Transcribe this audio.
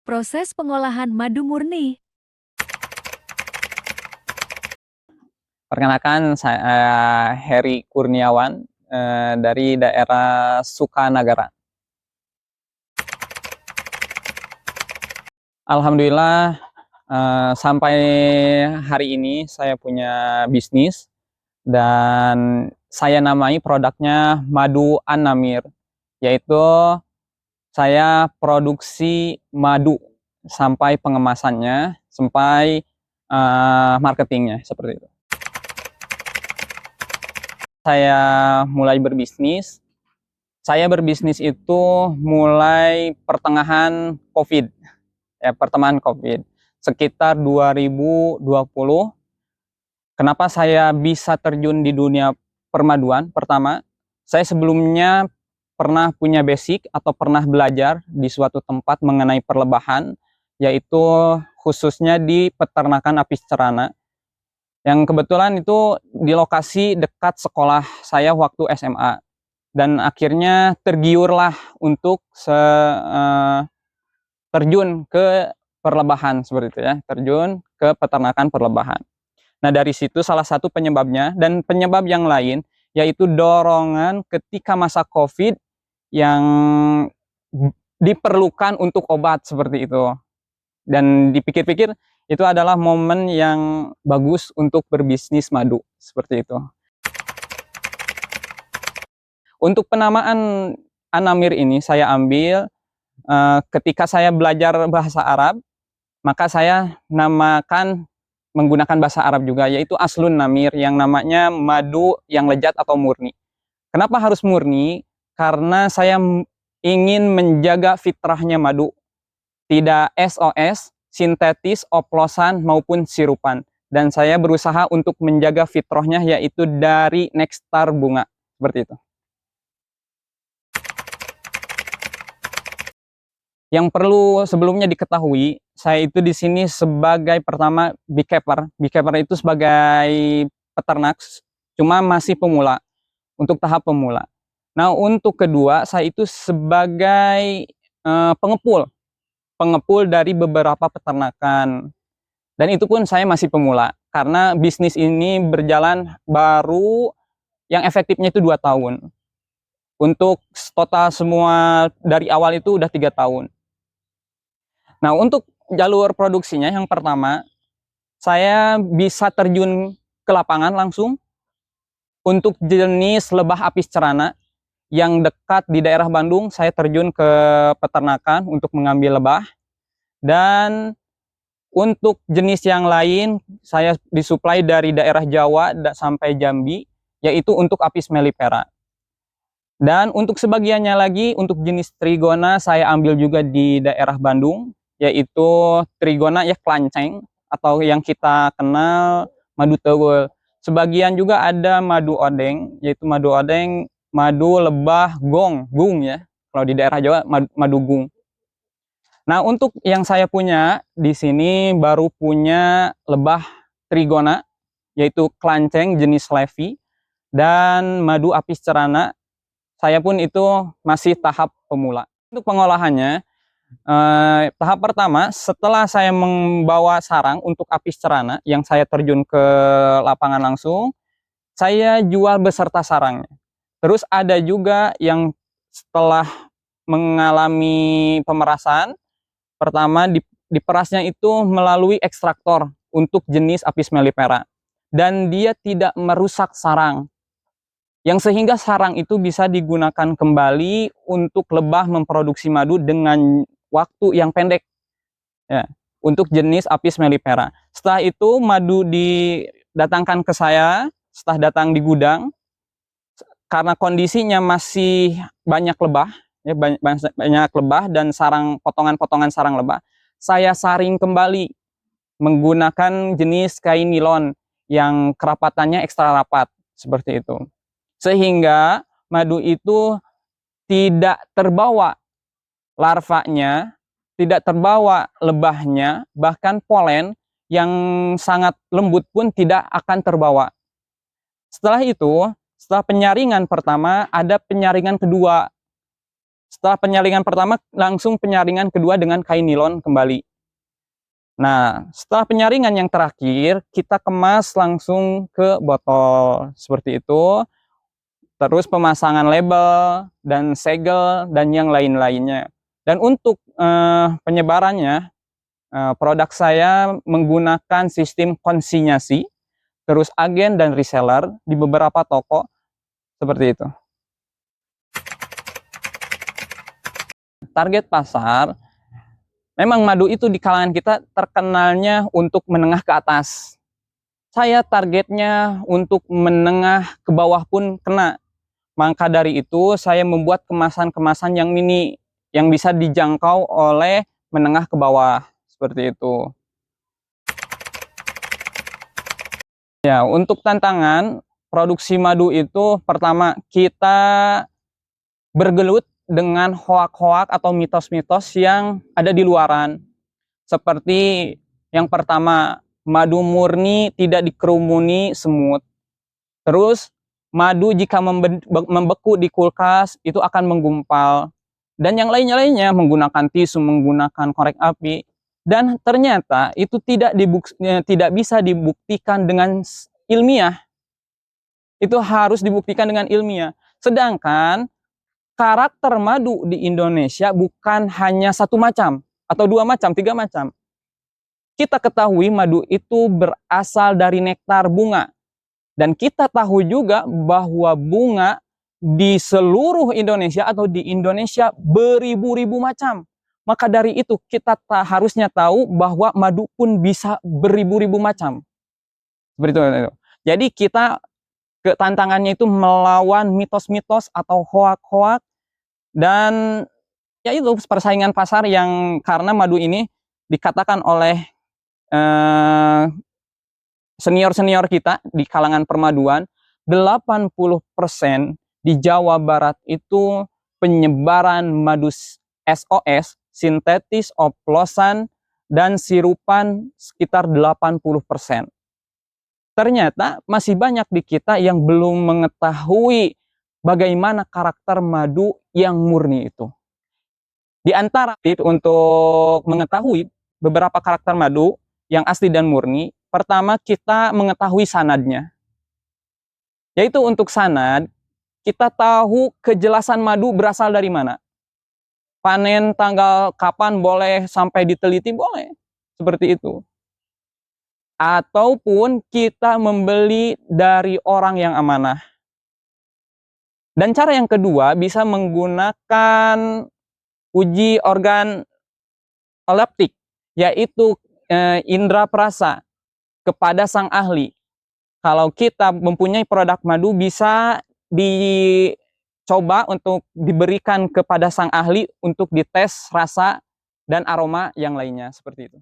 Proses pengolahan madu murni. Perkenalkan, saya Heri Kurniawan dari daerah Sukanagara. Alhamdulillah, sampai hari ini saya punya bisnis dan saya namai produknya Madu An-Namir, yaitu saya produksi madu sampai pengemasannya, sampai marketingnya, seperti itu. Saya mulai berbisnis. Saya berbisnis itu mulai pertengahan COVID, sekitar 2020. Kenapa saya bisa terjun di dunia permaduan? Pertama, saya sebelumnya pernah punya basic atau pernah belajar di suatu tempat mengenai perlebahan, yaitu khususnya di peternakan apis cerana, yang kebetulan itu di lokasi dekat sekolah saya waktu SMA. Dan akhirnya tergiurlah untuk terjun ke perlebahan, seperti itu ya, terjun ke peternakan perlebahan. Nah, dari situ salah satu penyebabnya, dan penyebab yang lain yaitu dorongan ketika masa COVID yang diperlukan untuk obat, seperti itu. Dan dipikir-pikir itu adalah momen yang bagus untuk berbisnis madu, seperti itu. Untuk penamaan An-Namir ini saya ambil ketika saya belajar bahasa Arab, maka saya namakan menggunakan bahasa Arab juga, yaitu Aslun Namir, yang namanya madu yang lezat atau murni. Kenapa harus murni? Karena saya ingin menjaga fitrahnya madu, tidak SOS, sintetis, oplosan, maupun sirupan. Dan saya berusaha untuk menjaga fitrahnya, yaitu dari nektar bunga, seperti itu. Yang perlu sebelumnya diketahui, saya itu di sini sebagai pertama beekeeper. Beekeeper itu sebagai peternak, cuma masih pemula, untuk tahap pemula. Nah, untuk kedua, saya itu sebagai pengepul dari beberapa peternakan. Dan itu pun saya masih pemula, karena bisnis ini berjalan baru yang efektifnya itu 2 tahun. Untuk total semua dari awal itu udah 3 tahun. Nah, untuk jalur produksinya, yang pertama, saya bisa terjun ke lapangan langsung untuk jenis lebah apis cerana yang dekat di daerah Bandung. Saya terjun ke peternakan untuk mengambil lebah. Dan untuk jenis yang lain, saya disuplai dari daerah Jawa sampai Jambi, yaitu untuk apis mellifera. Dan untuk sebagiannya lagi, untuk jenis trigona, saya ambil juga di daerah Bandung, yaitu trigona ya klanceng, atau yang kita kenal madu tewel. Sebagian juga ada madu odeng, yaitu madu odeng, madu lebah gung ya. Kalau di daerah Jawa madu gung. Nah, untuk yang saya punya di sini baru punya lebah trigona, yaitu klanceng jenis Levi, dan madu apis cerana. Saya pun itu masih tahap pemula. Untuk pengolahannya, tahap pertama, setelah saya membawa sarang untuk apis cerana yang saya terjun ke lapangan langsung, saya jual beserta sarangnya. Terus ada juga yang setelah mengalami pemerasan, pertama diperasnya itu melalui ekstraktor untuk jenis apis mellifera, dan dia tidak merusak sarang, yang sehingga sarang itu bisa digunakan kembali untuk lebah memproduksi madu dengan waktu yang pendek ya, untuk jenis apis mellifera. Setelah itu madu didatangkan ke saya, setelah datang di gudang, karena kondisinya masih banyak lebah ya, banyak lebah dan sarang, potongan-potongan sarang lebah, saya saring kembali menggunakan jenis kain nilon yang kerapatannya ekstra rapat, seperti itu. Sehingga madu itu tidak terbawa larvanya, tidak terbawa lebahnya, bahkan polen yang sangat lembut pun tidak akan terbawa. Setelah itu, setelah penyaringan pertama, ada penyaringan kedua. Setelah penyaringan pertama, langsung penyaringan kedua dengan kain nilon kembali. Nah, setelah penyaringan yang terakhir, kita kemas langsung ke botol seperti itu. Terus pemasangan label dan segel dan yang lain-lainnya. Dan untuk penyebarannya, produk saya menggunakan sistem konsinyasi, terus agen dan reseller di beberapa toko seperti itu. Target pasar, memang madu itu di kalangan kita terkenalnya untuk menengah ke atas. Saya targetnya untuk menengah ke bawah pun kena. Maka dari itu saya membuat kemasan-kemasan yang mini, yang bisa dijangkau oleh menengah ke bawah, seperti itu. Ya, untuk tantangan produksi madu itu, pertama kita bergelut dengan hoak-hoak atau mitos-mitos yang ada di luaran. Seperti yang pertama, madu murni tidak dikerumuni semut. Terus, madu jika membeku di kulkas itu akan menggumpal. Dan yang lainnya menggunakan tisu, menggunakan korek api. Dan ternyata itu tidak bisa dibuktikan dengan ilmiah. Itu harus dibuktikan dengan ilmiah. Sedangkan karakter madu di Indonesia bukan hanya satu macam, atau dua macam, tiga macam. Kita ketahui madu itu berasal dari nektar bunga. Dan kita tahu juga bahwa bunga di seluruh Indonesia atau di Indonesia beribu-ribu macam. Maka dari itu kita harusnya tahu bahwa madu pun bisa beribu-ribu macam. Seperti itu. Jadi kita tantangannya itu melawan mitos-mitos atau hoak-hoak, dan ya itu persaingan pasar yang karena madu ini dikatakan oleh senior-senior kita di kalangan permaduan, 80% di Jawa Barat itu penyebaran madu SOS, sintetis, oplosan, dan sirupan sekitar 80%. Ternyata masih banyak di kita yang belum mengetahui bagaimana karakter madu yang murni itu. Di antara itu, untuk mengetahui beberapa karakter madu yang asli dan murni, pertama kita mengetahui sanadnya. Yaitu untuk sanad, kita tahu kejelasan madu berasal dari mana. Panen tanggal kapan boleh sampai diteliti, boleh. Seperti itu. Ataupun kita membeli dari orang yang amanah. Dan cara yang kedua bisa menggunakan uji organ oleptik, yaitu indera perasa kepada sang ahli. Kalau kita mempunyai produk madu, bisa dicoba untuk diberikan kepada sang ahli untuk dites rasa dan aroma yang lainnya, seperti itu.